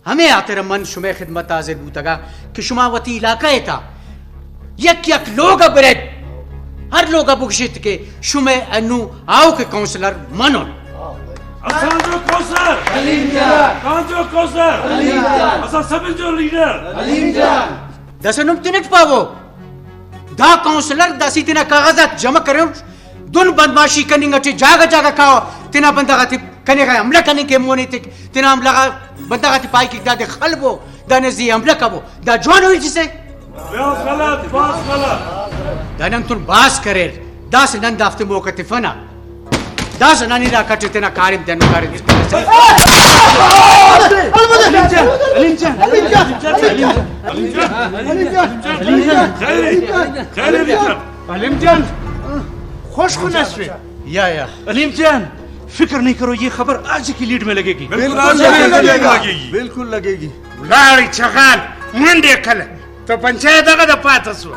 हमें आते मन शुमे खिदमत हाजिर बूतगा कि शुमावती इलाका था यक यक लोग ब्रेड हर लोग बुगशित के शुमे अनु आओ के काउंसलर मनो असांजो काउंसलर अलीम जान कांजो काउंसलर अलीम जान असा सभी जो लीडर अलीम जान दसनुम तिनट पावो दा काउंसलर दसी तिना कागजात जमा करो दुन बदमाशी करने चे जागा जागा खाओ तिना बंदा गाती कने का हमला करने के मोने तिना हमला का बंदा गाती पाई की दादे खलबो दाने जी हमला कबो दा जवान हुई जिसे बास गलत दानम तुन बास करे दास नन दाफ्ते मोका तिफना दास ननी रा कटे तिना कारिम तनु कारिम अलीम जान खुश खुनसवे या अलीम जान फिक्र नहीं करो ये खबर आज की लीड में लगेगी बिल्कुल लगेगी लाड़ी छगान मंडे कल तो पंचायत का पातसु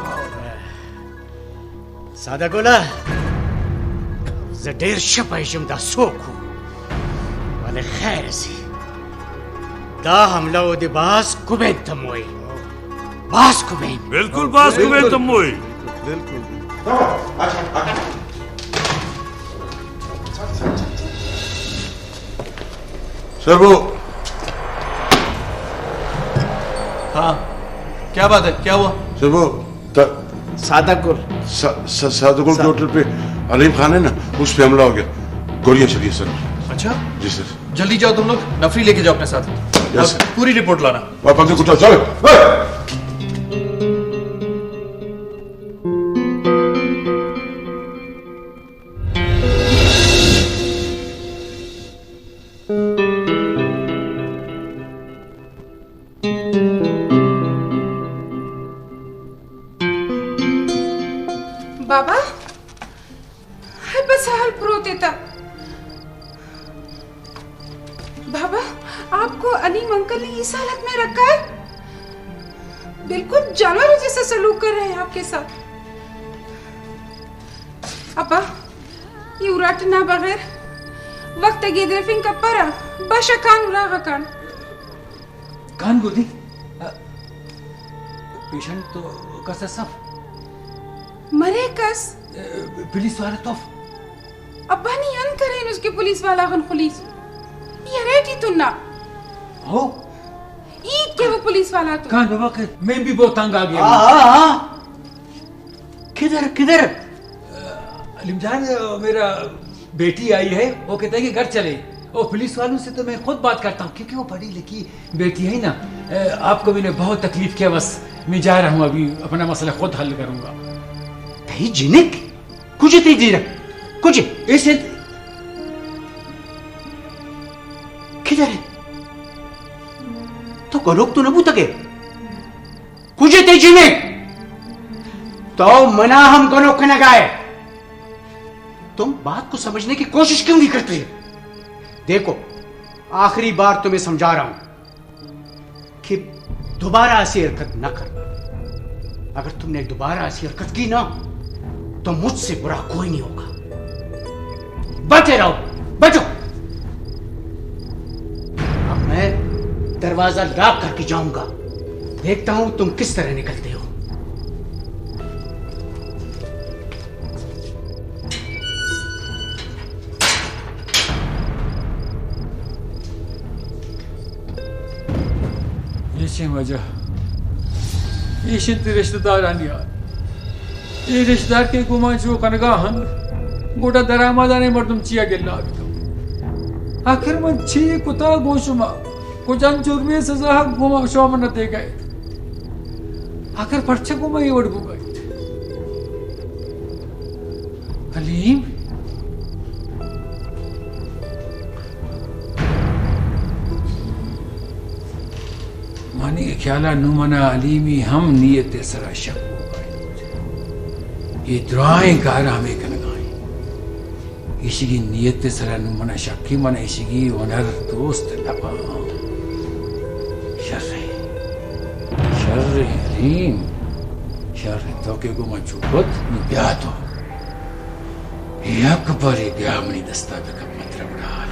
सादा गोला जडेर शपाइशम दा सोकू वाले खैर से दा हमला ओदे बास कुबेन तमोई बास कुबेन बिल्कुल बास कुबेन तमोई बिल्कुल सर्वो हाँ क्या बात है क्या हुआ सर्वो सादागुल सादागुल के होटल पे अलीम खान है ना उस पे हमला हो गया गोलियां चली सर अच्छा जी सर जल्दी जाओ तुम लोग नफरी लेके जाओ अपने साथ यस और पूरी रिपोर्ट लाना और पंकज कुछ चलो बाबा बस हाल प्रोते था बाबा आपको अलीम अंकल ने इस हालत में रखा है बिल्कुल जानवरों जैसा सलूक कर रहे हैं आपके साथ अब्बा ये उराटना बगैर वक्त गिदरफिंग का परा बशकान उरागा कान गोदी पेशेंट तो कसा सफ मरे कस पुलिस वाला तो अब्बा नहीं अन करें उसके पुलिस वाला गन पुलिस ये रेटी तो ना हो ईद के वो पुलिस वाला तो कान बाबा के मैं भी बहुत तंग आ गया किधर किधर अलीम जान मेरा बेटी आई है वो कहता है कि घर चले वो पुलिस वालों से तो मैं खुद बात करता हूँ क्योंकि वो पढ़ी लिखी बेटी है ना आपको मैंने बहुत तकलीफ किया बस मैं जा रहा हूँ अभी अपना मसला खुद हल करूंगा तही जिनिक कुछ ते जीरा कुछ ऐसे किधर है तो करोक तो न बूतके कुछ ते जिनिक तो मना हम गनोक न गाए तुम बात को समझने की कोशिश क्यों नहीं करते देखो आखिरी बार तुम्हें समझा रहा हूं कि दोबारा ऐसी हरकत न कर अगर तुमने दोबारा ऐसी हरकत की ना तो मुझसे बुरा कोई नहीं होगा बैठे रहो बैठो अब मैं दरवाजा लॉक करके जाऊंगा देखता हूं तुम किस तरह निकलते हो ये वजह ये रिश्तेदार आनी यार ये रिश्तेदार के गुमांचो कनगाहन गोटा दरामादाने मर्दम चिया गेल्ला आखिर मन छी कुता गोशुमा कुजान जुर्मी सजा गुमा शोमन दे गए आखिर परचे गुमा ये वड गुमा अलीम मानी ख्याला नुमना अलीमी हम नियत सरा शक ये दुआएं कार हमें कनगाई इसी नियत सरा नुमना शक्की मन इसी वनर दोस्त लपा शर्र अलीम शर्र तो के गुमा चुपत ब्याह तो यक बरी ब्याह मनी दस्ता का मतलब डाल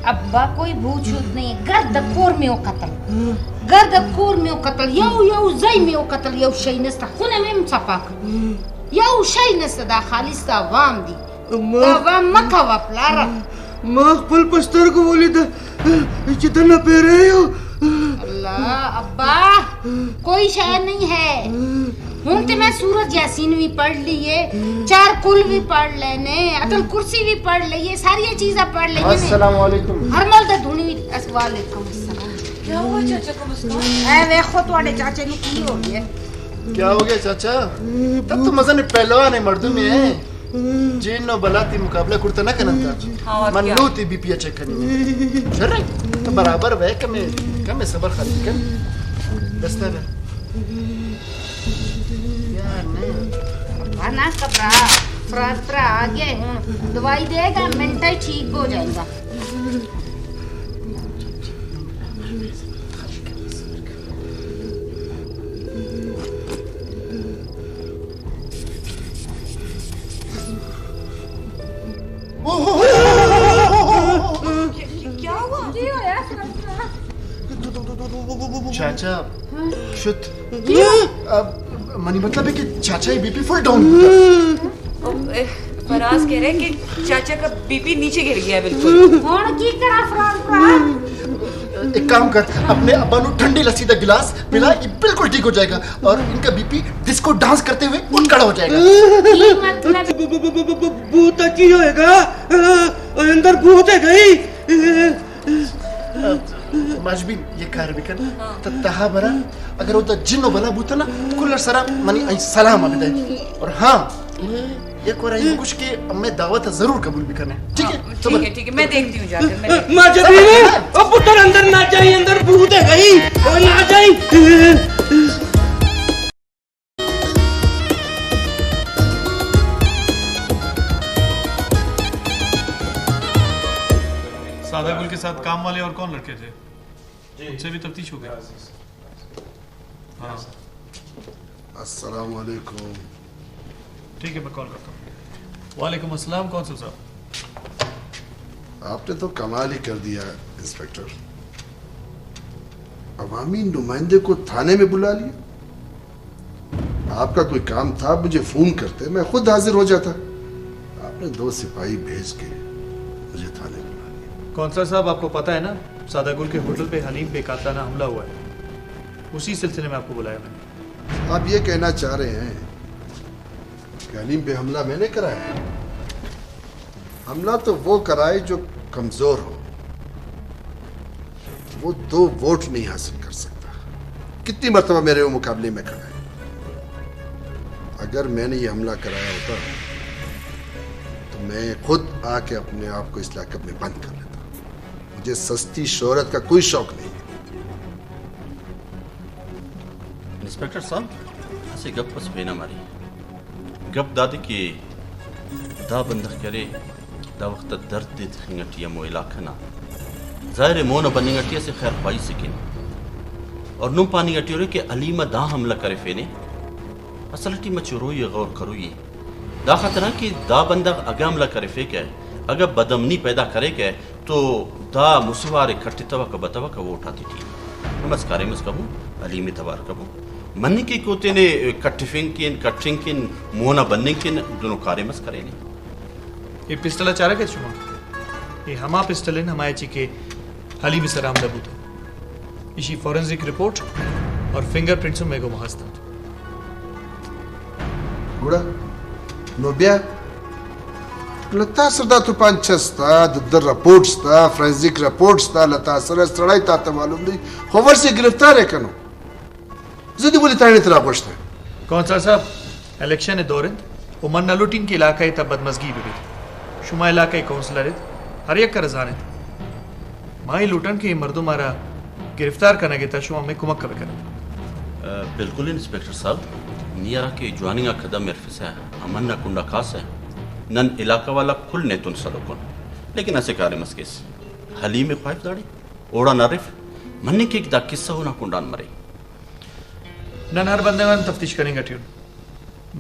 अब्बा कोई भूत शूत नहीं है। गर्दकोर में कत्ल, गर्दकोर में कत्ल, यौ जई में कत्ल, यौ शई नस्ता खुने में सपाक, यौ शई नस्ता दा खालिस्ता वाम दी दा वाम मका वपलारा माँ पल पस्तर को बोली था जितना पे रहे हो। अल्लाह अब्बा कोई शय नहीं है। हूं ते मैं सूरज यासीन भी पढ़ लिए, 4 कुल भी पढ़ लेने, अतल कुर्सी भी पढ़ लिए, सारी चीजें पढ़ लिए। अस्सलाम वालेकुम। हर मल ते धुनी वालेकुम अस्सलाम। क्या हुआ चाचा को मुस्कान? ए देखो तुम्हारे चाचे ने की हो गया। क्या हो गया चाचा? तब तो मजा ने पहलवान है मर्दों में है। जेन नो बलाती मुकाबला कुर्ता ना करता मन लूती बीपी चेक करनी शर्र तो बराबर वे कम सबर खाली कर दस्ता है यार नहीं ना कपड़ा फ्राज आ गए हैं, दवाई देगा मिनट ही ठीक हो जाएगा। क्या हुआ? चाचा शुद्ध अब मनी मतलब है कि चाचा ही बीपी फुल डाउन होता। फराज कह रहे हैं कि चाचा का बीपी नीचे गिर गया बिल्कुल। कौन की करा फराज? एक काम कर, अपने अब्बा नु ठंडी लस्सी का गिलास पिला, ये बिल्कुल ठीक हो जाएगा और इनका बीपी डिस्को डांस करते हुए उठ खड़ा हो जाएगा। भूत की होएगा, अंदर भूत है गई। मजबी ये कार भी कर तहा बरा अगर वो तो जिन्नो बला बूता ना कुल्लर सरा मनी आई सलाम अबदे। और हाँ एक और आई कुछ के मैं दावत जरूर कबूल भी करने। ठीक है ठीक है मैं देखती हूँ जाकर। माँ जबी अब पुत्र अंदर ना जाए, अंदर भूत है गई और ना जाए। सादा गुल के साथ काम वाले और कौन लड़के थे? उनसे भी तफ्तीश हो गई। हाँ अस्सलाम वालेकुम। ठीक है मैं कॉल करता हूँ। वालेकुम अस्सलाम। कौन सा साहब? आपने तो कमाल ही कर दिया इंस्पेक्टर, अवामी नुमाइंदे को थाने में बुला लिया। आपका कोई काम था मुझे फोन करते, मैं खुद हाजिर हो जाता। आपने 2 सिपाही भेज के मुझे थाने बुला लिया। कौंसलर साहब आपको पता है ना सादागुल के होटल पे हलीम पे कातलाना हमला हुआ है, उसी सिलसिले में आपको बुलाया मैंने। आप ये कहना चाह रहे हैं कि हलीम पे हमला मैंने कराया? हमला तो वो कराए जो कमजोर हो, वो 2 वोट नहीं हासिल कर सकता। कितनी मर्तबा मेरे वो मुकाबले में खड़ा है। अगर मैंने ये हमला कराया होता तो मैं खुद आके अपने आप को इस लाकब में बंद कर लेता। मुझे सस्ती शोहरत का कोई शौक नहीं है। इंस्पेक्टर साहब ऐसे गप बस बेना मारी गप दादी की दा बंदख करे दा वक्त दर्द दे खंगटिया मो इलाका ना जाहिर मोन बनिंगटिया से खैर पाई सकिन और नुम पानी गटियो के अलीमा दा हमला करे फेने असलटी मचरो ये गौर करो ये दा खतरा कि दा बंदख अगे हमला करे फे के अगर बदमनी पैदा करे के तो दा मुसवार इकट्ठी तवा का बतावा का वो उठाती थी। नमस्कार मस्कबू अलीमी तवार कबू मन्नी की कोते ने कट्टिंग मोना बनने के दोनों कार्य मस करे नहीं। ये पिस्टल चारा के चुमा ये हमा पिस्टल इन हमारे ची के हली भी सराम दबूत इसी फॉरेंसिक रिपोर्ट और फिंगरप्रिंट्स में को महस्ता गुड़ा नोबिया लता सरदा तो 5-6 दर रिपोर्ट्स था फोरेंसिक रिपोर्ट्स था लता सर सड़ाई था तो मालूम नहीं खबर से गिरफ्तार है कनो जदी बोली ताने तेरा गोश्त है। कौन सा साहब इलेक्शन है दौरे वो मन नलुटीन के इलाका है तब बदमजगी भी शुमा इलाका काउंसलर है हर एक का रजान है माई लुटन के मर्दों मारा गिरफ्तार करने के शुमा में कुमक कब कर बिल्कुल इंस्पेक्टर साहब नियरा के ज्वानिंग कदम मेरफिस है अमन ना कुंडा खास है नन इलाका वाला खुल ने तुन सलोकन लेकिन ऐसे कार्य मस्किस हली में ख्वाहिश दाड़ी ओड़ा नारिफ मन्ने के दा किस्सा होना कुंडान मरे नन हर बंदे वन तफ्तीश करेंगे ट्यून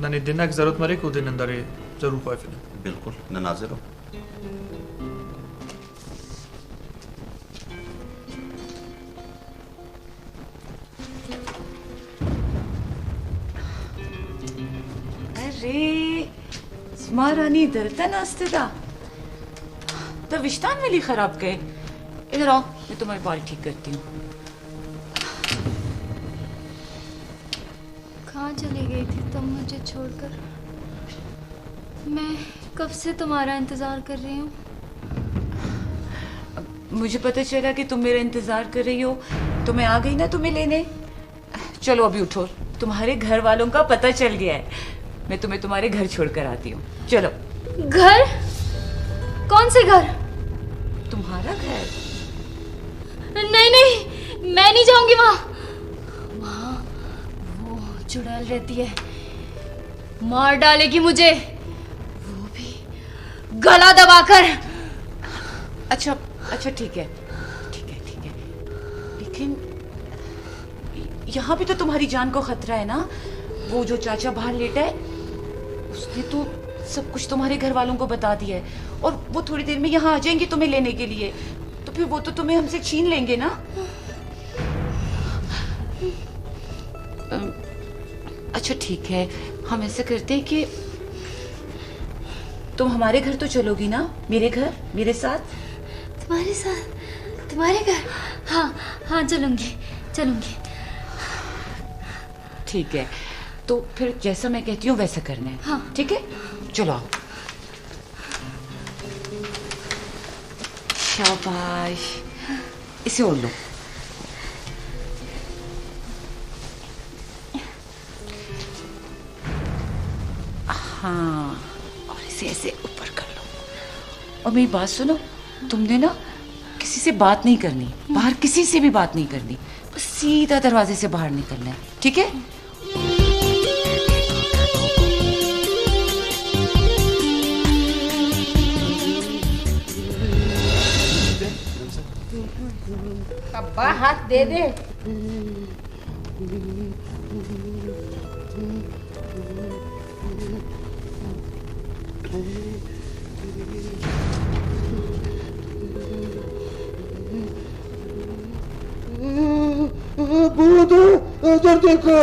नन दिन की जरूरत मरे को दिन अंदर जरूर पाए फिल्म बिल्कुल न नाजिर हो। अरे महारानी दलतन आस्तेदा तो विश्तान वाली खराब गए। इधर आओ, मैं तुम्हारे बाल ठीक करती हूँ। कहाँ चली गई थी तुम मुझे छोड़कर? मैं कब से तुम्हारा इंतजार कर रही हूँ। मुझे पता चला कि तुम मेरा इंतजार कर रही हो तो मैं आ गई ना तुम्हें लेने। चलो अभी उठो, तुम्हारे घर वालों का पता चल गया है। मैं तुम्हें तुम्हारे घर छोड़कर आती हूँ। चलो। घर? कौन से घर? तुम्हारा घर। नहीं नहीं, मैं नहीं जाऊंगी वहां। वहां वो चुड़ैल रहती है, मार डालेगी मुझे, वो भी गला दबाकर। अच्छा अच्छा ठीक है ठीक है ठीक है, लेकिन यहाँ भी तो तुम्हारी जान को खतरा है ना। वो जो चाचा बाहर लेटा है उसने तो सब कुछ तुम्हारे घर वालों को बता दिया है और वो थोड़ी देर में यहाँ आ जाएंगे तुम्हें लेने के लिए। तो फिर वो तो तुम्हें हमसे छीन लेंगे ना। अच्छा ठीक है, हम ऐसा करते हैं कि तुम हमारे घर तो चलोगी ना, मेरे घर मेरे साथ। तुम्हारे साथ? तुम्हारे घर? हाँ हाँ चलूंगी चलूंगी। ठीक है, तो फिर जैसा मैं कहती हूँ वैसा करना है। हाँ ठीक है, चलो आओ। शाबाश, इसे ओढ़ लो। हाँ, और इसे ऐसे ऊपर कर लो। और मेरी बात सुनो, तुमने ना किसी से बात नहीं करनी, बाहर किसी से भी बात नहीं करनी, बस सीधा दरवाजे से बाहर निकलना है। ठीक है? अब्बा हाथ दे दे। भूत उधर देखो।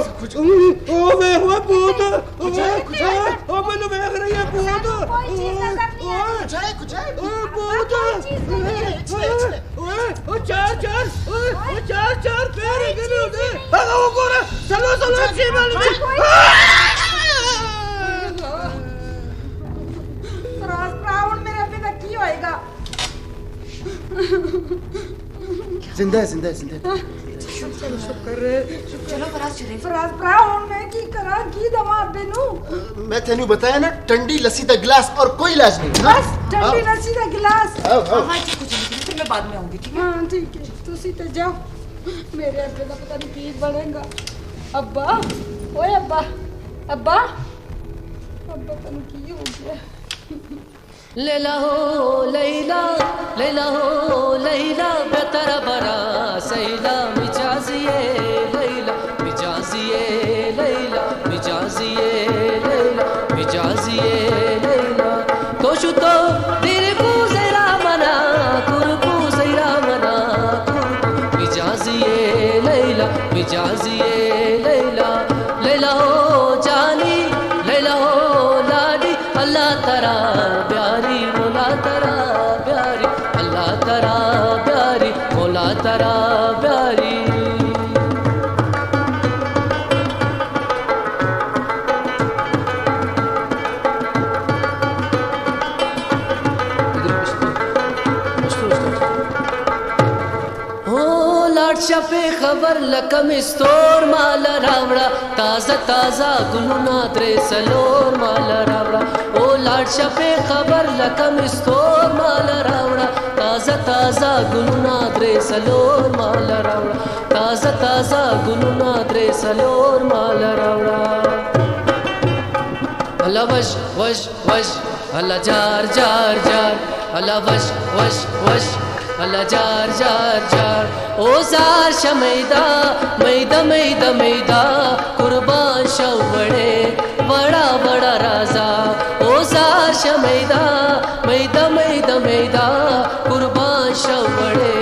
ओ वे हुआ भूत। ओ मैंने देख रही है भूत। ओ चार चार पैर है गले उधर। वो कोरा चलो चलो अच्छी बात है। रावण मेरे अभी तक की होएगा। जिंदा है जिंदा है जिंदा है। चलो फराज चले। फराज ब्राउन मैं की करा की दवा बेनू। मैं तेनू बताया ना, ठंडी लस्सी दा गिलास और कोई इलाज नहीं। बस ठंडी लस्सी दा गिलास। हाँ जी, कुछ नहीं, फिर मैं बाद में आऊंगी। ठीक है? हाँ ठीक है, तुसी तो जाओ। मेरे अब्बे का पता नहीं की बनेगा। अब्बा, ओए अब्बा, अब्बा, अब्बा तनु की हो गया। लैला हो लैला, लैला हो लैला, बेतरा बरा सैला, मिजाजिए लैला, मिजाजिए लैला, मिजाजिए लैला, मिजाजिए लैला, कोशु तो दिलकु ज़रा मना, कुरकु ज़रा मना, कुरकु, मिजाजिए लैला, मिजाजिए लैला, लैला हो जानी, लैला हो लाडी, अल्लाह तरा प्यारी, मौला तरा प्यारी, अल्लाह तरा प्यारी, मौला तरा प्यारी। शफे खबर लकम स्टोर माला रावड़ा, ताजा ताजा गुलुना द्रे सलोर माला रावड़ा। ओ लाड शफे खबर लकम स्टोर माला रावड़ा, ताजा ताजा गुलुना द्रे सलोर माला रावड़ा, ताजा ताजा गुलुना द्रे सलोर माला रावड़ा। अल्लाह वश वश वश, अल्लाह जार जार जार, अल्लाह वश वश वश, अल्लाह जार जार जार। ओ जार शमैदा मैदा मैदा मैदा, कुर्बान शवड़े बड़ा बड़ा राजा। ओ जार मैदा मैदा मैदा मैदा कुर्बान शवडे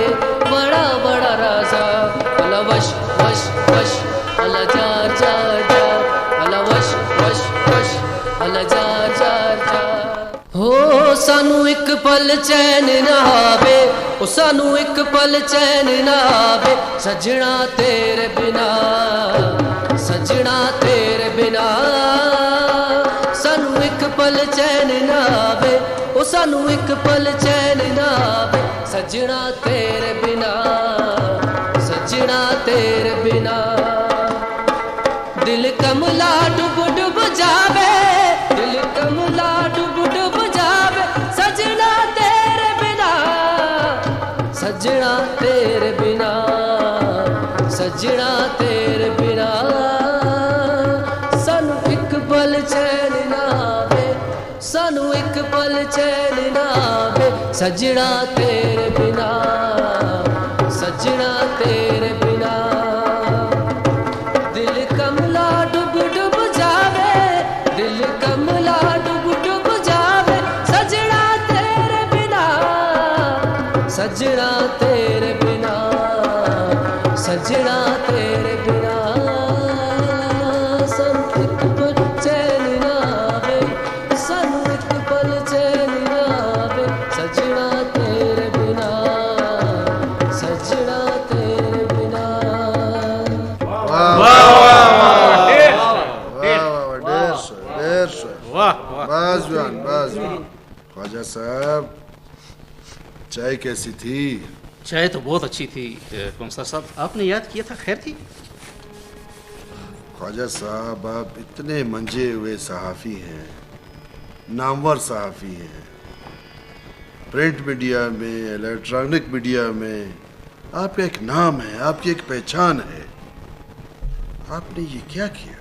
बड़ा बड़ा राजा अला वश वश वश अला जार जार जार अला वश वश वश अला जार जार जार हो सानू एक पल चैन ना आवे ओ सानू एक पल चैन ना आवे सजना तेरे बिना सजना तेरे बिना सानू एक पल चैन ना आवे ओ सानू एक पल चैन ना आवे सजना तेरे बिना सजना तेरे बिना दिल कमला डुब डुब जावे दिल कमला डुब डुब जावे सजना तेरे बिना सजना तेरे बिना सजना तेरे बिना सानू एक पल चैन ना आवे सानू एक पल चैन ना आवे सजना तेरे बिना सजना तेरे बिना दिल कमला डुब डुब जावे दिल कमला डुब डुब जावे सजना तेरे बिना सजना तेरे बिना सजना तेरे बिना सानू एक पल चैन ना आवे सानू एक पल चैन ना आवे सजना तेरे बिना सजना तेरे बिना ख्वाजा साहब चाय कैसी थी? चाय तो बहुत अच्छी थी कौंसलर साहब, आपने याद किया था, खैर थी? ख्वाजा साहब आप इतने मंजे हुए सहाफ़ी हैं, नामवर सहाफ़ी हैं, प्रिंट मीडिया में इलेक्ट्रॉनिक मीडिया में आपका एक नाम है, आपकी एक पहचान है। आपने ये क्या किया?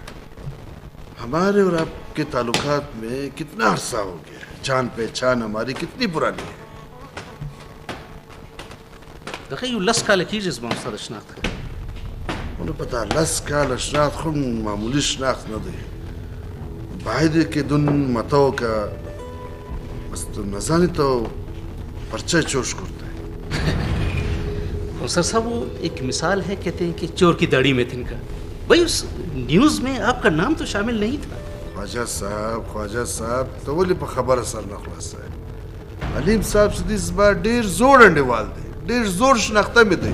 हमारे और आपके ताल्लुकात में कितना अरसा हो गया, जान पहचान हमारी कितनी पुरानी है। देखिए लस का लकीर इस मामला शनाख्त है उन्हें पता लस का शनाख्त खुद मामूली शनाख्त न दे बाहिद के दुन मतों का बस तो नजाने तो परचे चोश करते हैं। कौंसलर साहब वो एक मिसाल है, कहते हैं कि चोर की दाढ़ी में तिनका, भाई उस न्यूज में आपका नाम तो शामिल नहीं था। ख्वाजा साहब तो बोले पर खबर असर न खुलास है अलीम साहब से इस बार डेर जोर अंडेवाल दे डेर जोर शनाख्ता में दे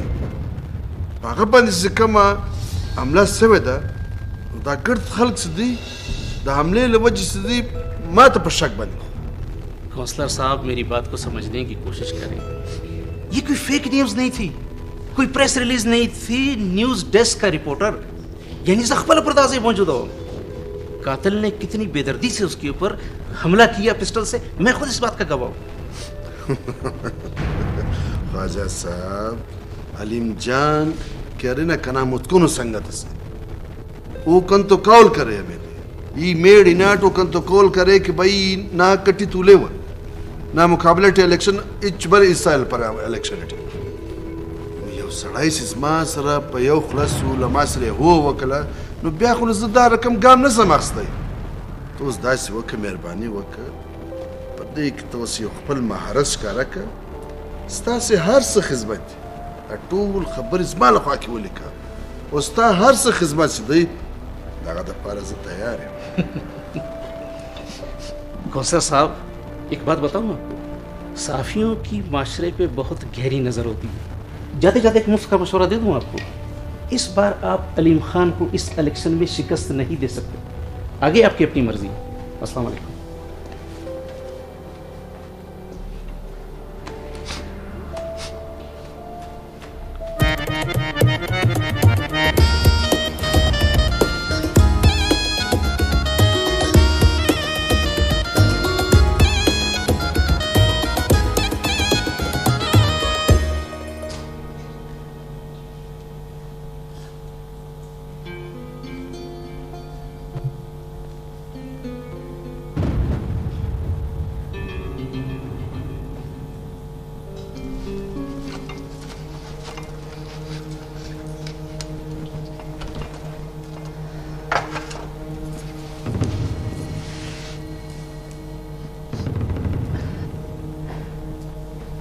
पागबन से कमा हमला सेवेदा दा गर्द खल्क से दी दा हमले लवज से दी मात पर शक बन। कौंसलर साहब मेरी बात को समझने की कोशिश करें, ये कोई फेक न्यूज नहीं थी, कोई प्रेस रिलीज नहीं थी, न्यूज डेस्क का रिपोर्टर यानी जख्बल पर्दाज़े मौजूद हो। कातिल ने कितनी बेदर्दी से उसके ऊपर हमला किया पिस्टल से, मैं खुद इस बात का गवाह हूं। ख्वाजा साहब अलीम जान करे ना कना मुतकुन संगत से वो कन तो कॉल करे हमें ये मेड इनाट वो कन तो कॉल करे कि भाई ना कटी तूले व ना मुकाबले टे इलेक्शन इच बर इस साल पर इलेक्शन टे यो सड़ाई सिस्मा सरा पयो खलास लमासरे हो वकला नो बिया खुन ज़दा रकम गाम न समझते तो उस दास वक मेहरबानी वक पर देख तो सी खपल महारस का रख स्ता से हर से खिदमत अटूल खबर इस्माल ख्वाकी वो लिखा उस्ता हर से खिदमत से दी लगा द पारस तैयार है। कौंसलर साहब एक बात बताऊं आपको, साफियों की माशरे पे बहुत गहरी नजर होती है। जाते जाते एक मुफ्त का मशवरा दे दूं आपको, इस बार आप अलीम खान को इस इलेक्शन में शिकस्त नहीं दे सकते, आगे आपकी अपनी मर्जी। अस्सलाम वालेकुम।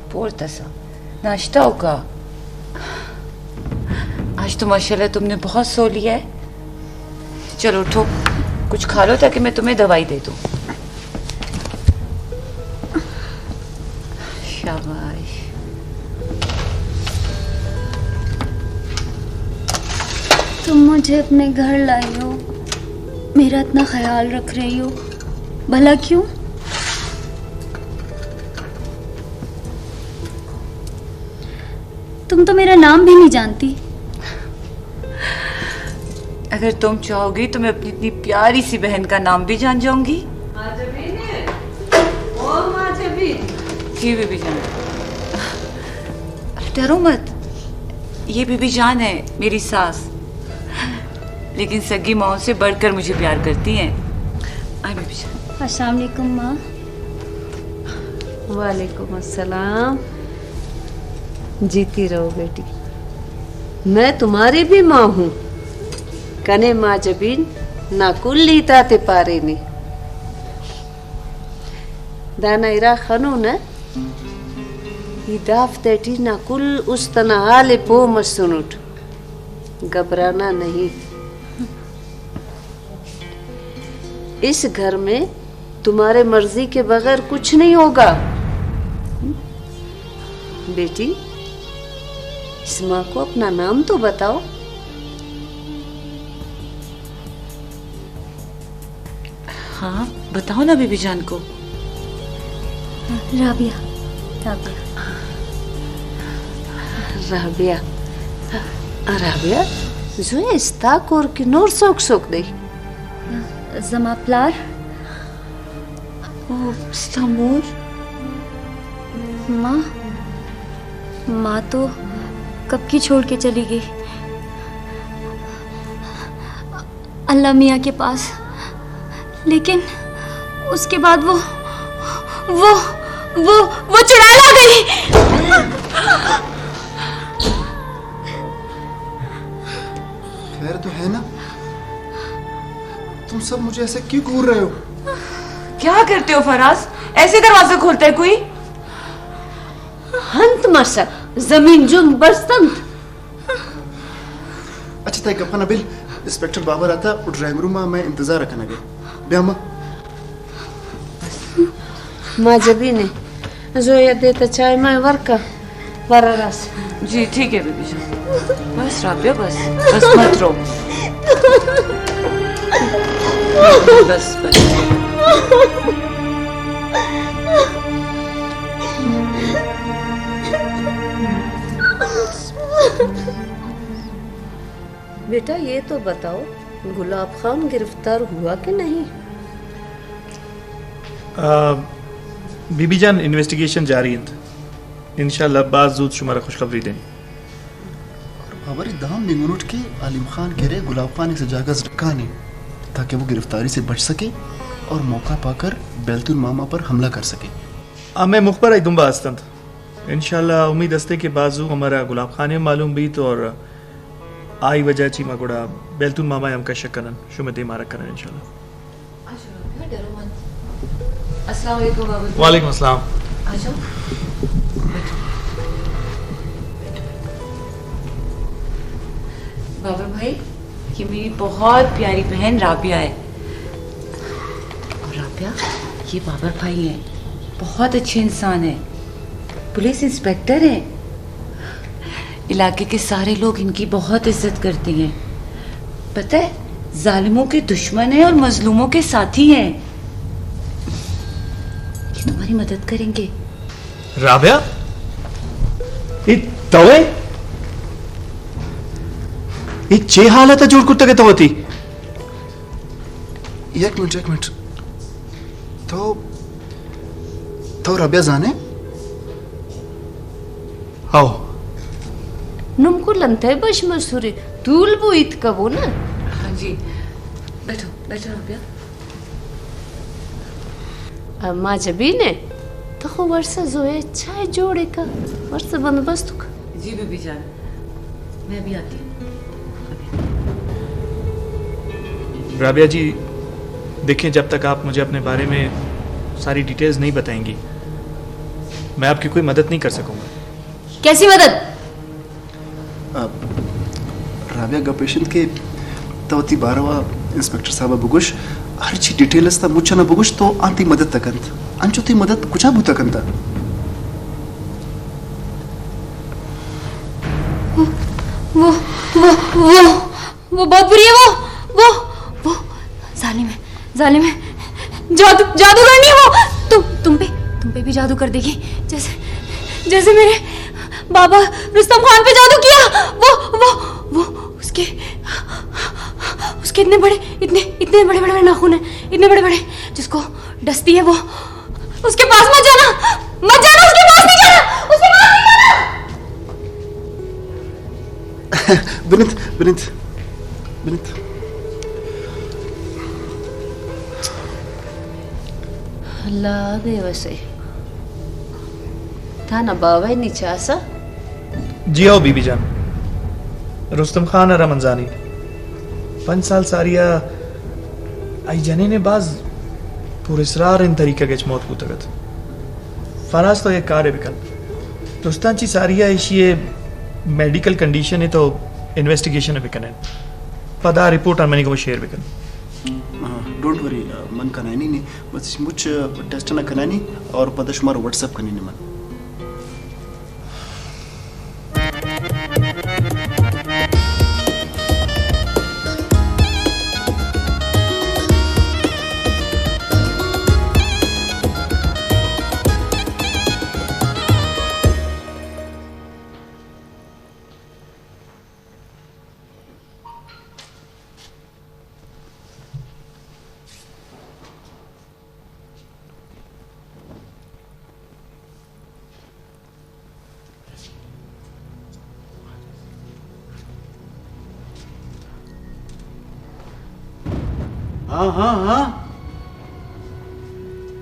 पोरतसा नाश्ता होगा। आज तो माशाल्लाह तुमने बहुत सो लिया है। चलो उठो, कुछ खा लो ताकि मैं तुम्हें दवाई दे दूं। शाबाश। तुम मुझे अपने घर लाई हो, मेरा इतना ख्याल रख रही हो, भला क्यों? तुम तो मेरा नाम भी नहीं जानती। अगर तुम चाहोगी तो मैं अपनी इतनी प्यारी सी बहन का नाम भी जान जाऊंगी। जी बीबी जान। डरो मत, ये बीबी जान है मेरी सास, लेकिन सगी माओ से बढ़कर मुझे प्यार करती हैं। आए बीबी जान। अस्सलाम वालेकुम माँ। वालेकुम अस्सलाम। जीती रहो बेटी, मैं तुम्हारी भी माँ हूँ। कने माँ जबीन ना कुल लीता ते पारे ने दाना इरा खनो न हिदाफ तेटी ना कुल उस तना हाले पो मसुनुट घबराना नहीं। इस घर में तुम्हारे मर्जी के बगैर कुछ नहीं होगा। बेटी, इस माँ को अपना नाम तो बताओ। हाँ बताओ ना बीबी जान को। राबिया। राबिया। राबिया। राबिया जो इस्ताक और की नोर सोक सोक दे। जमाप्लार। ओ समूर। माँ, माँ तो कब की छोड़ के चली गई अल्लाह मियाँ के पास, लेकिन उसके बाद वो चुड़ैल आ गई। खैर तो है ना? तुम सब मुझे ऐसे क्यों घूर रहे हो? क्या करते हो फराज? ऐसे दरवाजा खोलता है कोई? हंत मसक जमीन जुम बरसंत। अच्छा तय कपना बिल इंस्पेक्टर बाबर आता और ड्राइंग रूम में इंतजार रखना गया ब्यामा। माँ जबी ने जो ये देता चाय मैं वर्का वरा रस। जी ठीक है बीबी जान। बस राबिया बस मत रो। बस बस। बेटा ये तो बताओ, गुलाब खान गिरफ्तार हुआ कि नहीं? बीबी जान इन्वेस्टिगेशन जारी है। इंशाल्लाह बाज जूद शुमारा खुशखबरी दें। हमारी दाम मिनट के आलिम खान कह रहे गुलाब खान से जागज रखा नहीं ताकि वो गिरफ्तारी से बच सके और मौका पाकर बेलतुल मामा पर हमला कर सके। मैं मुखबर आई दुम्बा हस्तंत इंशाल्लाह उम्मीद हस्ते के बाजू हमारा गुलाब खान मालूम भी तो और आई वजह ची मगुड़ा बेलतुल मामा हम का शकरन शुमते मारा करन इंशाल्लाह। अस्सलाम वालेकुम बाबा। वालेकुम अस्सलाम। आ जाओ। बाबर भाई, ये मेरी बहुत प्यारी बहन राबिया है। और राबिया, ये बाबर भाई हैं, बहुत अच्छे इंसान हैं, पुलिस इंस्पेक्टर हैं। इलाके के सारे लोग इनकी बहुत इज्जत करते हैं। पता है, जालिमों के दुश्मन हैं और मजलूमों के साथी हैं। ये तुम्हारी मदद करेंगे। राबिया, ये तवे ये चे हालत जोड़ कुत्ते के तवती। एक मिनट तो रबिया जाने आओ नुमको लंते बश मसूरी तूल बुइत कबो ना। हाँ जी, बैठो बैठो रबिया। अम्मा जबी ने तो खो वर्षा जोए चाय जोड़े का वर्षा बंदोबस्त का। जी बीबी जान, मैं भी आती हूँ। राबिया जी देखें, जब तक आप मुझे अपने बारे में सारी डिटेल्स नहीं बताएंगी मैं आपकी कोई मदद नहीं कर सकूंगा। कैसी मदद? राबिया गा पेशेंट के तवती बारवा इंस्पेक्टर साहब बुगुश हर चीज डिटेल असता मुच्छा ना बुगुश तो आंती मदद तकंत अंचो ती मदद कुछा भूता कंता वो बहुत बुरी है। वो जालिम है जादूगरनी है वो। तुम पे भी जादू कर देगी, जैसे मेरे बाबा रुस्तम खान पे जादू किया। वो उसके इतने बड़े नाखून हैं, इतने बड़े जिसको डसती है वो। उसके पास मत जाना, उसके पास नहीं जाना। बिनित अल्लाह बेवसे था ना बावे नीचे आसा। जी आओ बीबी जान। रुस्तम खान और रमजानी 5 साल सारिया आई जने ने बाज पूरे इसरार इन तरीके के मौत को तगत फराज तो ये कार्य बिकल रुस्तांची सारिया इशिये मेडिकल कंडीशन है तो इन्वेस्टिगेशन है बिकन है पदा रिपोर्ट और मैंने को शेयर बिकन। डोंट वरी मन का नहीं बस मुझ टेस्ट ना करनी और पदा शुमार व्हाट्सएप करनी मन। हाँ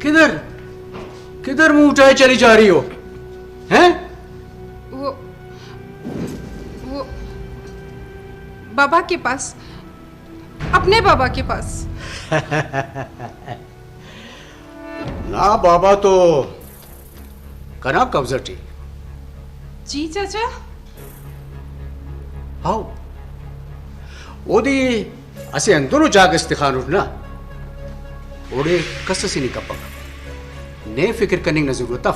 किधर मुंह उठाए चली जा रही हो? हैं? वो बाबा के पास, अपने बाबा के पास। ना बाबा तो कना कब्जा थी। जी चाचा। हाँ ओदी असे अंदरो जाग इस्तिखान उठना ओडे कस से नहीं कपक ने फिक्र करने की जरूरत है।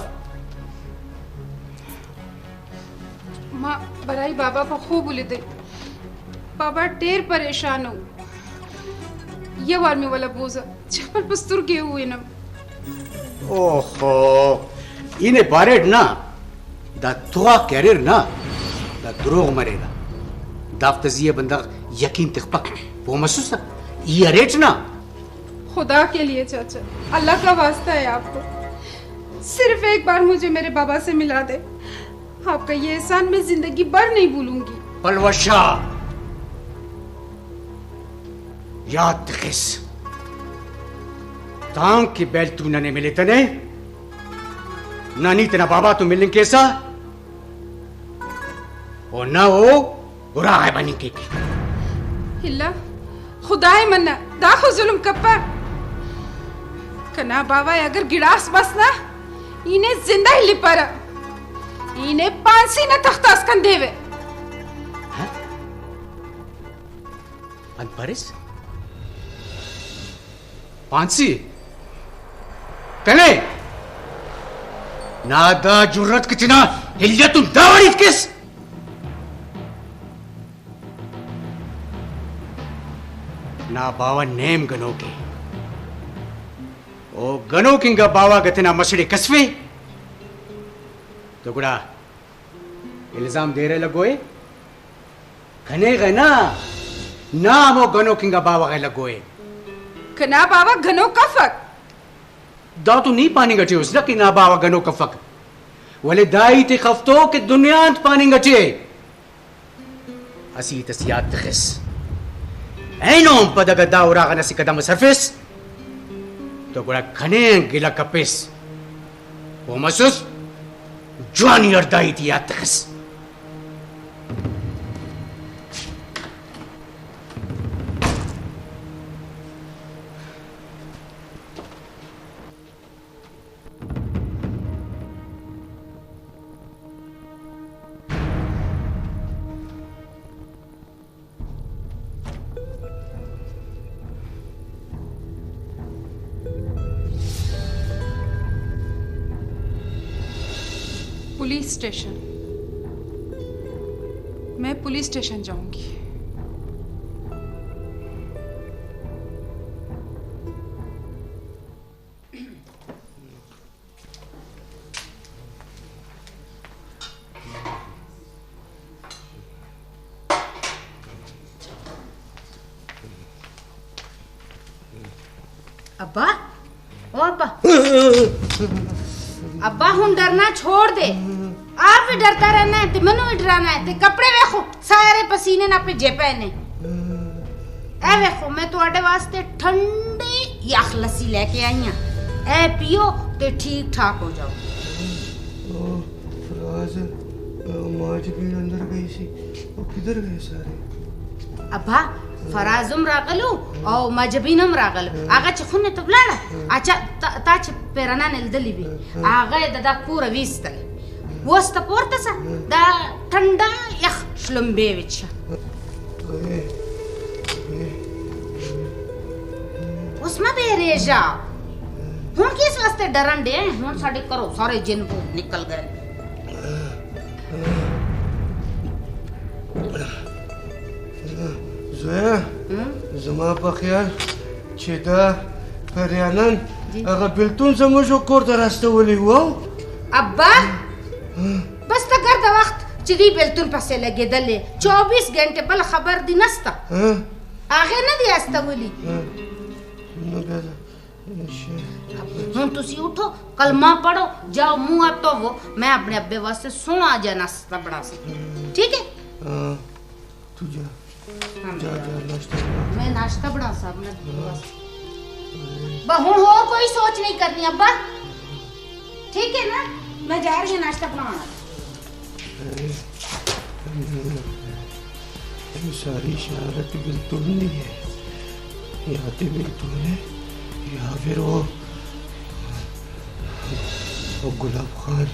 माँ बराई बाबा को खूब बोले दे बाबा ढेर परेशान हो ये वार्मी वाला बोझा छपर पस्तुर के हुए ना। ओहो इन्हें बारेड ना दा तुआ कैरियर ना दा द्रोग मरेगा दाफ्तजिया बंदा यकीन तखपक वो महसूस ये रेट ना। खुदा के लिए चाचा अल्लाह का वास्ता है आपको सिर्फ एक बार मुझे मेरे बाबा से मिला दे। आपका ये एहसान मैं जिंदगी भर नहीं भूलूंगी। पलवशा याद तकिस तांग की बैल तू नने मिले तने नानी तना बाबा तू मिलने कैसा और ना वो बुरा है बनी के हिल्ला खुदा है मन्ना दाखो जुल्म कप्पा कना बाबा अगर गिड़ास बस ना इन्हें जिंदा ही लिपारा इन्हें पांसी न तख्तास कन देवे। अनपरिस पांसी कने नादा जुर्रत कितना हिल्ला तुम दावरी किस ना बावा नेम गनो के ओ गनो किंगा बावा गतना मसड़े कसवे तो गुड़ा इल्जाम दे रहे लगोए घने गना ना वो गनो किंगा बावा गए लगोए कना बाबा गनो कफक दा तू नहीं पानी गटे उसना कि ना बावा गनो कफक वले दाई ते खफ्तो के दुनिया पानी गटे असी तसियात तखस ऐनो पदग दाउरा गना सी कदम सरफेस तो गुड़ा घने गिला कपेस वो महसूस जवानी और दाई थी याद तखस पुलिस स्टेशन। मैं पुलिस स्टेशन जाऊंगी। अब्बा, ओ अब्बा, अब्बा हम डरना छोड़ दे। आप भी डरता रहना है ते मैनू भी डराना है। ते कपड़े देखो सारे पसीने ना भिजे पे ने। ए देखो मैं तुम्हारे वास्ते ठंडी यख लस्सी लेके आई हां। ए पियो ते ठीक ठाक हो जाओ। फराज माज भी अंदर गई सी, वो किधर गए सारे? अब्बा फराजुम रागलू और मजबीनम रागलू आगा चखुने तो ब्लाड़ा अच्छा ताच पेरना निल्दली भी आगा ददा कूर वीस्तल वस्त पोर्तसा दा ठंडा यख श्लुम्बेविच उसमें बेरेजा हुन किस वास्ते डरन दे हुन साडे करो सारे जिन भूत निकल गए। जोया जमा पख्याल चेता परियानन अगर बिल्तुन समझो कोर रास्ते वाली हुआ अब्बा बस तक कर वक्त चली बिल्तुन पसे लगे दले 24 घंटे बल खबर दी नस्ता आगे न दी आस्ता वाली हम तुसी उठो कलमा पढ़ो जाओ मुंह हाथ धोवो मैं अपने अब्बे वास्ते सोना जा नाश्ता बना सकती ठीक है। तू जा जा नाश्ता मैं नाश्ता बना सा अपने बहुन और कोई सोच नहीं करनी अब्बा ठीक है ना मैं जा रही हूँ नाश्ता बनाना। ये सारी शरारत बिल्कुल नहीं है या तो बिल्कुल है या फिर वो गुलाब खान।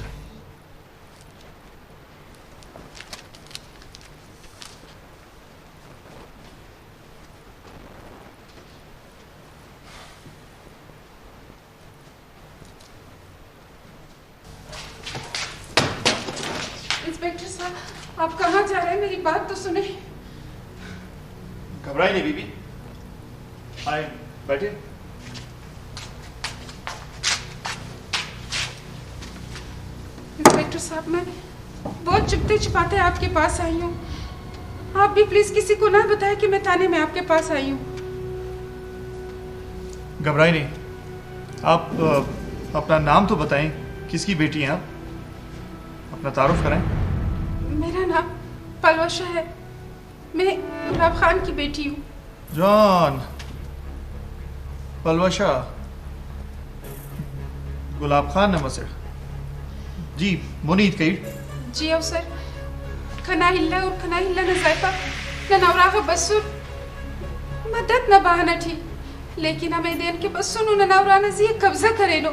इंस्पेक्टर साहब आप कहाँ जा रहे हैं? मेरी बात तो सुने। घबराई नहीं बीबी, आए बैठे। इंस्पेक्टर साहब मैं बहुत चुपते छिपाते आपके पास आई हूँ। आप भी प्लीज किसी को ना बताएं कि मैं थाने में आपके पास आई हूँ। घबराई नहीं, आप अपना नाम तो बताएं, किसकी बेटी हैं आप? अपना तारुफ कराएं। मेरा नाम पलवशा है, मैं गुलाब खान की बेटी हूँ। जॉन पलवशा, गुलाब खान नमस्ते जी, मुनीत कई जी अवसर खना हिल्ला और खना हिल्ला न जायफा न नवराह बसुर मदद न बहाना थी लेकिन हमें देन के बसुन न नवरा नजी कब्जा करे नो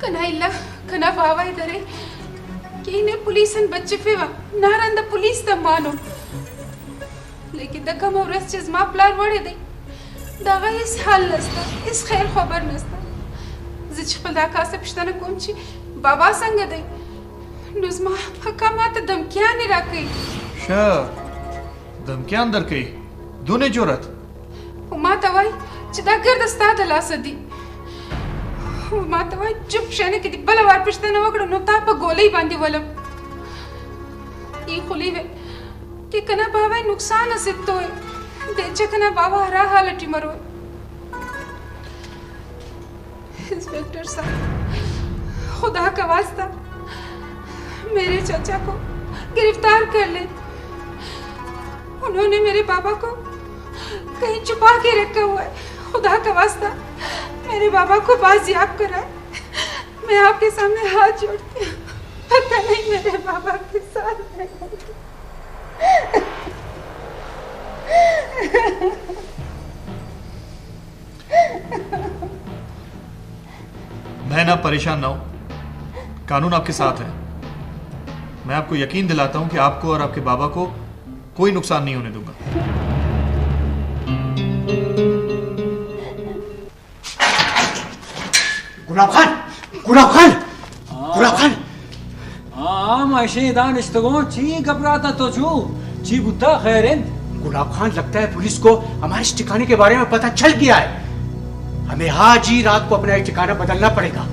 खना हिल्ला खना वावा इधरे कि इन्हें पुलिसन बच्चे फेवा नारंदा पुलिस द मानो लेकिन दका मवरस चीज मा प्लार वड़े दे दागा इस हाल नस्ता इस खैर खबर नस्ता जिच खुदा का से पछताना कोंची बाबा संग दे नुज़मा हकामात धमकियां ने रखी शा धमकियां अंदर कई दूने जोरत उमा तवाई चिदा कर दस्ता दला सदी उमा तवाई चुप शने के दिबला वार पछताना वकड़ नो ताप गोले बांधी वलम ई खुली वे कि कना बाबा नुकसान असित तो है देचे कना बाबा हरा हालटी मरो। इंस्पेक्टर साहब खुदा का वास्ता मेरे चाचा को गिरफ्तार कर ले। उन्होंने मेरे बाबा को कहीं छुपा के रखा हुआ है। खुदा का वास्ता मेरे बाबा को बाजियाब कराए। मैं आपके सामने हाथ जोड़ती हूँ, पता नहीं मेरे बाबा के साथ है। मैं ना परेशान ना हो, कानून आपके साथ है। मैं आपको यकीन दिलाता हूं कि आपको और आपके बाबा को कोई नुकसान नहीं होने दूंगा। गुलाब खान, गुलाब खान, ऐसे दानिश्तगों ची घबराता तो ची बुद्धा खैरें। गुलाब खान, लगता है पुलिस को हमारे इस ठिकाने के बारे में पता चल गया है। हमें आज ही रात को अपना ठिकाना बदलना पड़ेगा।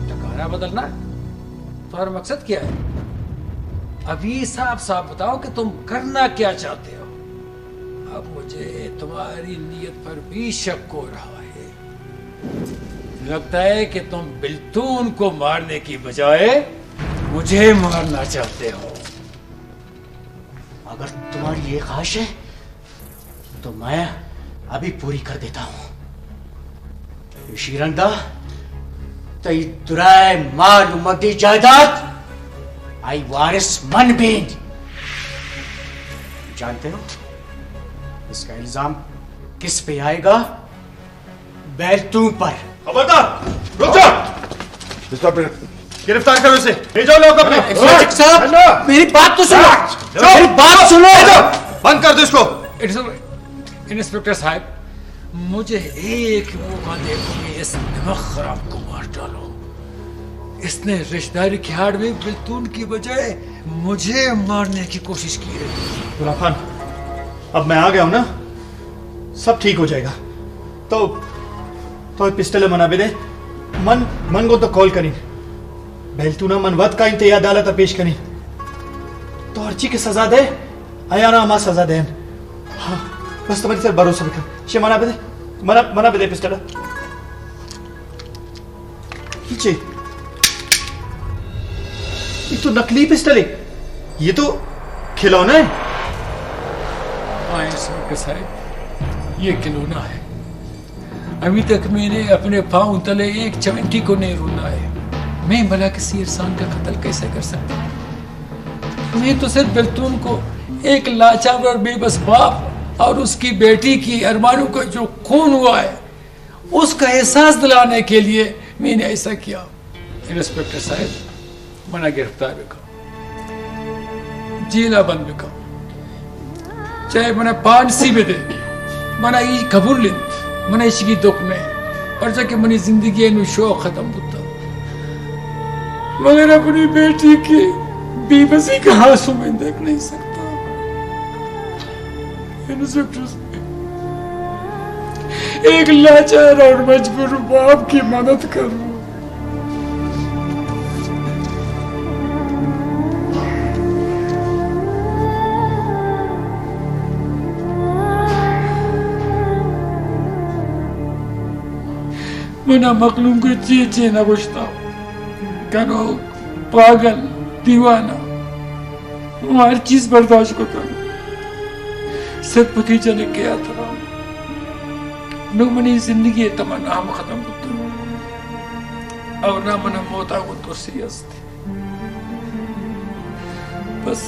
ठिकाना बदलना? तुम्हारा मकसद क्या है? अभी साफ साफ बताओ कि तुम करना क्या चाहते हो। अब मुझे तुम्हारी नीयत पर भी शक हो रहा है। लगता है कि तुम बिल्तून को मारने की बजाय मुझे मारना चाहते हो। अगर तुम्हारी ये ख्वाहिश है तो मैं अभी पूरी कर देता हूं। शीरंदा तई तुराय माल मदी जायदाद आई वारिस मन बेंद। जानते हो इसका इल्जाम किस पे आएगा? बैलतू पर। खबरदार, रुक जा। गिरफ्तार करो इसे, ले जाओ लोग अपने। साहब मेरी बात तो सुनो, मेरी बात सुनो। बंद कर दो इसको। इंस्पेक्टर साहब, मुझे एक मौका दे कि इस नमक खराब को मार डालो। इसने रिश्तेदारी की आड़ में बिल्तून की बजाय मुझे मारने की कोशिश की है। गुलाब खान, अब मैं आ गया हूं ना, सब ठीक हो जाएगा। तो पिस्टल मना दे। मन को तो कॉल करी बेलतूना मन वत का इंतहा अदालत पेश करी तो अर्ची की सजा दे आया ना हमारा सजा दे। हाँ बस तुम्हारी सर भरोसा रखा। शे मना दे पिस्टल खींचे। ये तो नकली पिस्टल है, ये तो खिलौना है। हाँ इंस्पेक्टर साहब, ये खिलौना है। अभी तक मैंने अपने पांव तले एक चमटी को नहीं रोना है। मैं भला किसी इंसान का कत्ल कैसे कर सकता? मैं तो सिर्फ बिल्तून को एक लाचार और बेबस बाप और उसकी बेटी की अरमानों का जो खून हुआ है उसका एहसास दिलाने के लिए मैंने ऐसा किया। इंस्पेक्टर साहब, मना गिरफ्तार बिका, जेला बंद बिका, चाहे मना पानसी में दे, मना ई कबूल लिंद, मना इसकी दुख में और जाके मनी जिंदगी नु शौक खत्म होता। मगर अपनी बेटी की बेबसी का आंसू में देख नहीं सकता। एक लाचार और मजबूर बाप की मदद करो। मना मखलूम को ची न पूछता करो, पागल दीवाना, हर चीज बर्दाश्त को करो। सिर्फ भतीजा ने क्या था नो मनी जिंदगी तमन्ना हम खत्म होता और ना मना मौता वो तो सियासत। बस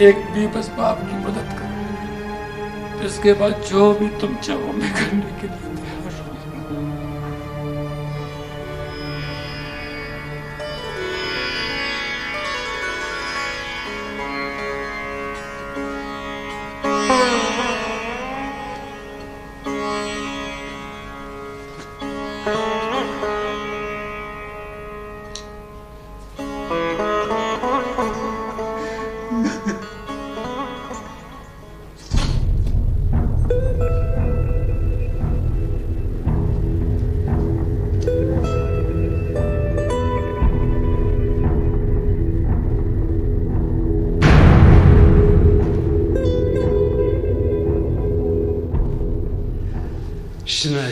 एक भी बस बाप की मदद करो, इसके बाद जो भी तुम चाहो मैं करने के लिए तैयार हूं।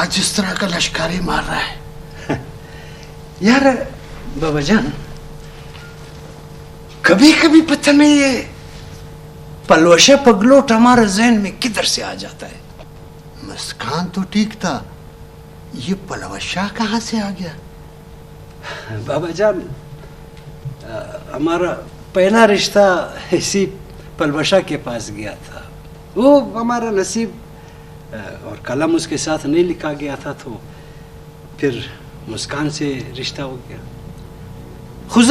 आज इस तरह का लश्कारी मार रहा है. यार बाबा जान कभी कभी पता नहीं है पलवशा पगलोट हमारे जहन में किधर से आ जाता है। मुस्कान तो ठीक था, ये पलवशा कहाँ से आ गया? बाबा जान, हमारा पहला रिश्ता इसी पलवशा के पास गया था। वो हमारा नसीब और कलम उसके साथ नहीं लिखा गया था, तो फिर मुस्कान से रिश्ता हो गया। खुद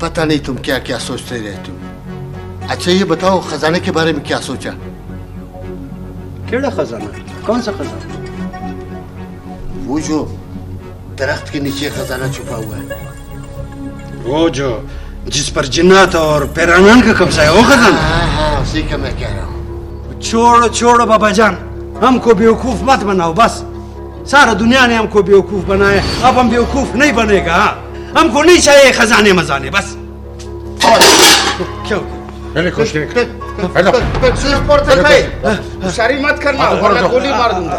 पता नहीं तुम क्या क्या सोचते रहते हो। अच्छा ये बताओ खजाने के बारे में क्या सोचा? केड़ा खजाना? कौन सा खजाना? वो जो दरख्त के नीचे खजाना छुपा हुआ है। वो जो जिस पर जिन्नात और पैरानान का कब्जा है, वो खजाना? हाँ, उसी का मैं कह रहा हूँ। छोड़ो छोड़ो बाबा जान, हमको बेवकूफ मत बनाओ बस। सारा दुनिया ने हमको बेवकूफ बनाया, अब हम बेवकूफ नहीं बनेगा। हमको नहीं चाहिए खजाने मजाने बस। क्यों? मैंने कुछ नहीं हुशारी मत करना वरना गोली मार दूंगा.